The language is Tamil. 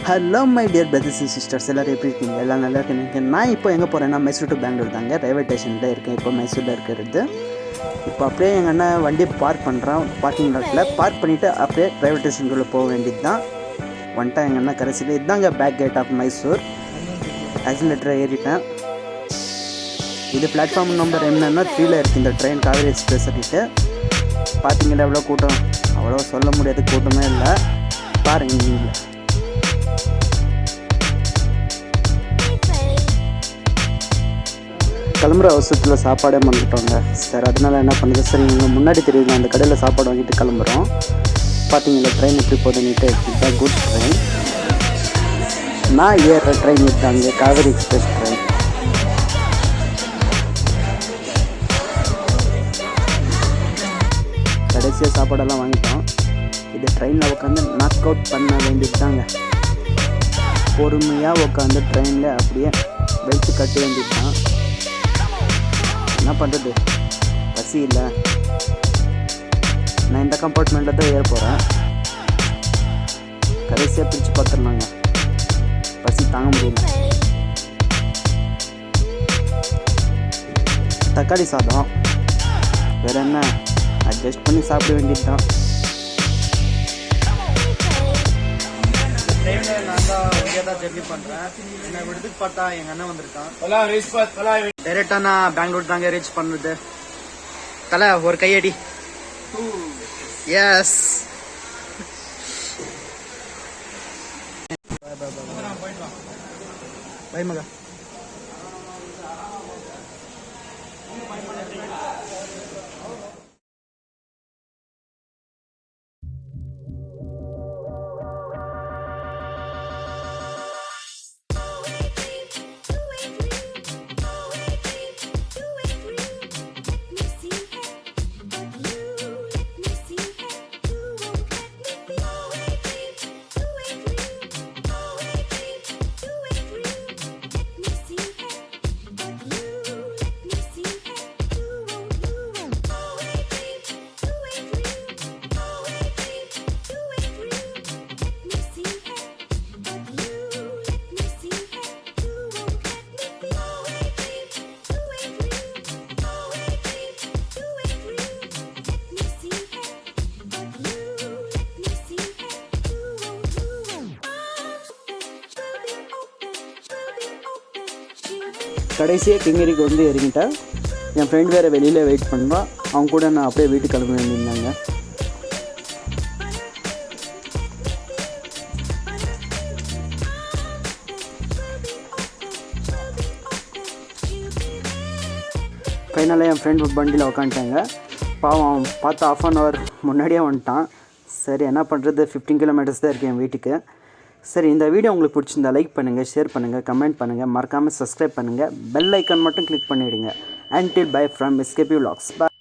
Hello my dear brothers and sisters, எல்லோரும் எப்படி இருக்கீங்க? எல்லாம் நல்லா இருக்கீங்க. நான் இப்போ எங்கே போகிறேன்னா மைசூர் டு பெங்களூர் தாங்க. ரயில்வே ஸ்டேஷனில் இருக்கேன். இப்போ மைசூரில் இருக்கிறது. இப்போ அப்படியே எங்கள் அண்ணன் வண்டி பார்க் பண்ணுறான் பார்க்கிங் லாட்டில். பார்க் பண்ணிவிட்டு அப்படியே ரயில்வே ஸ்டேஷனுக்குள்ளே போக வேண்டியது தான். வந்துட்டா எங்கள் அண்ணன் கடைசியில் இதுதாங்க பேக் கேட் ஆஃப் மைசூர். ஆக்சிலேட்டரை ஏறிட்டேன். இது பிளாட்ஃபார்ம் நம்பர் என்னன்னா 3ல் இருக்குது இந்த ட்ரெயின், காவேரி எக்ஸ்பிரஸ் அப்படின்ட்டு. பார்த்தீங்கன்னா எவ்வளோ கூட்டம், அவ்வளோ சொல்ல முடியாது, கூட்டமே இல்லை. பாருங்கள் நீங்கள். கிளம்புற அவசரத்தில் சாப்பாடே பண்ணிட்டோங்க சார். அதனால் என்ன பண்ணுறது, சரி நீங்கள் முன்னாடி தெரியுங்க அந்த கடையில் சாப்பாடு வாங்கிட்டு கிளம்புறோம். பார்த்தீங்களா ட்ரெயின் எப்படி போதுன்னுட்டு. இதுதான் குட் ட்ரெயின். நான் ஏறுற ட்ரெயின் இருக்காங்க, காவேரி எக்ஸ்பிரஸ் ட்ரெயின். கடைசியாக சாப்பாடெல்லாம் வாங்கிட்டோம். இது ட்ரெயினில் உட்காந்து நாக் அவுட் பண்ண வேண்டியது தாங்க. பொறுமையாக உட்காந்து ட்ரெயினில் அப்படியே வெயிட்டு கட்ட வேண்டியது தான். என்ன பண்ணுறது, பசி இல்லை. நான் இந்த கம்பார்ட்மெண்ட்டில் தான் ஏற போகிறேன். கடைசியாக பிரித்து பார்த்துடலாங்க, பசி தாங்க முடியல. தக்காளி சாதம், வேறு என்ன, அட்ஜஸ்ட் பண்ணி சாப்பிட வேண்டியது தான். நான் தான் இங்கே தான் ஜெர்னி பண்ணுறேன். என்னை விடுதுக்கு பார்த்தா எங்கள் அண்ணன் வந்திருக்கான். டைரெக்டாக நான் பெங்களூர் தாங்க ரீச் பண்ணுறது. தலை ஒரு கையடி. எஸ், பை மகா. கடைசியாக கிங்கரிக்கு வந்து இறங்கிட்டேன். என் ஃப்ரெண்ட் வேறு வெளியில் வெயிட் பண்ணுவான். அவங்க கூட நான் அப்படியே வீட்டுக்கு கிளம்ப வேண்டியிருந்தாங்க. ஃபைனலாக என் ஃப்ரெண்ட் வண்டியில் உக்காந்துட்டாங்க. பாவம் பார்த்தா 1/2 hour முன்னாடியே வந்துட்டான். சரி என்ன பண்ணுறது, 15 kilometers தான் இருக்குது என் வீட்டுக்கு. சரி, இந்த வீடியோ உங்களுக்கு பிடிச்சிருந்தா லைக் பண்ணுங்கள், ஷேர் பண்ணுங்கள், கமெண்ட் பண்ணுங்கள், மறக்காமல் சப்ஸ்கிரைப் பண்ணுங்கள், பெல் ஐக்கான் மட்டும் கிளிக் பண்ணிவிடுங்க. Until bye from SKP Vlogs. Bye.